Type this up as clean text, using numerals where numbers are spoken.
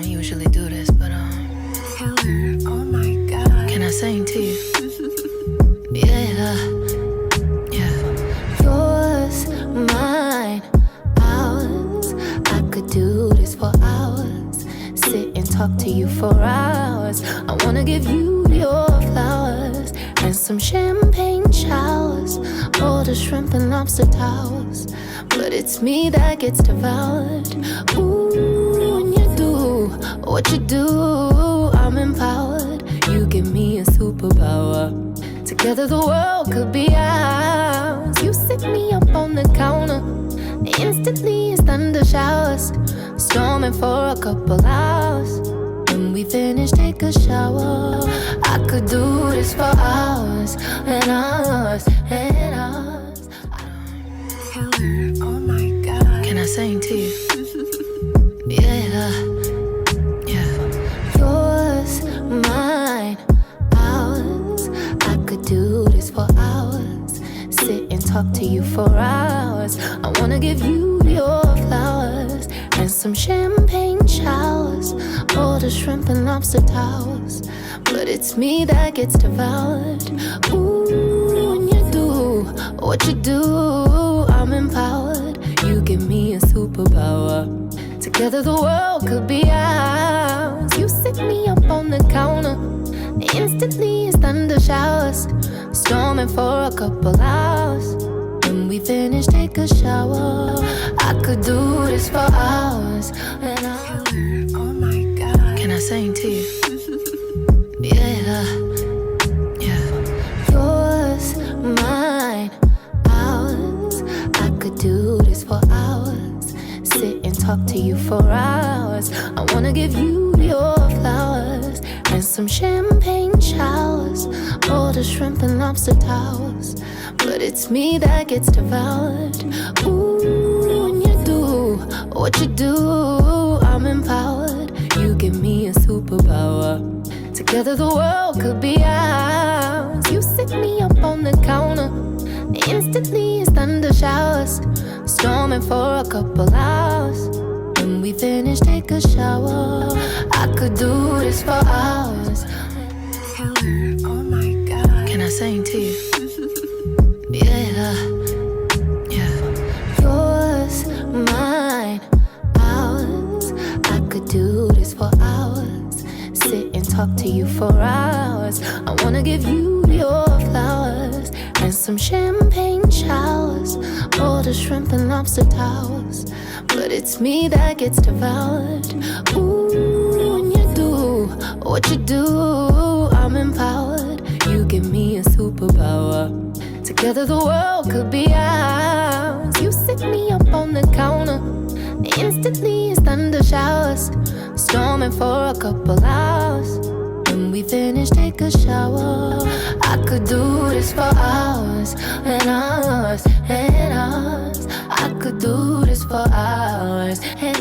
don't usually do this, but Killer, oh my god. can I sing to you? Yeah, yeah. Yours, mine, ours. I could do this for hours. Sit and talk to you for hours. I wanna give you your flowers and some champagne showers, all the shrimp and lobster towers. But it's me that gets devoured. Ooh, when you do what you do, I'm empowered. You give me a superpower. Together the world could be ours. You sit me up on the counter. Instantly it's thunder showers, storming for a couple hours. When we finish, take a shower. I could do this for hours and hours and hours. Killer, oh my god. Can I sing to you? Yeah, yeah. Yours, mine, ours. I could do this for hours. Sit and talk to you for hours. I wanna give you your flowers and some champagne showers, all the shrimp and lobster towers. But it's me that gets devoured. Ooh, when you do what you do, I'm empowered. You give me a superpower. Together the world could be ours. You sit me up on the counter. Instantly it's thunder showers, storming for a couple hours. When we finish, take a shower. I could do this for hours and hours. Killer, oh my god. Can I sing to you? Yeah, yeah. Yours, mine, ours. I could do this for hours. Sit and talk to you for hours. I wanna give you your flowers and some champagne showers, all the shrimp and lobster towers. But it's me that gets devoured. Ooh, when you do what you do, I'm empowered. You give me a superpower. Together the world could be ours. You sit me up on the counter. Instantly it's thunder showers, storming for a couple hours. When we finish, take a shower. I could do this for hours. Killer, oh my god. Can I sing to you? Yeah, yeah. Yours, mine, ours. I could do this for hours. Sit and talk to you for hours. I wanna give you your flowers and some champagne showers, all the shrimp and lobster towers. But it's me that gets devoured. Ooh, when you do what you do, I'm empowered. You give me a superpower. Together the world could be ours. You sit me up on the counter. Instantly it's thunder showers, storming for a couple hours. When we finish, take a shower. I could do this for hours and hours and hours. I could do this for hours and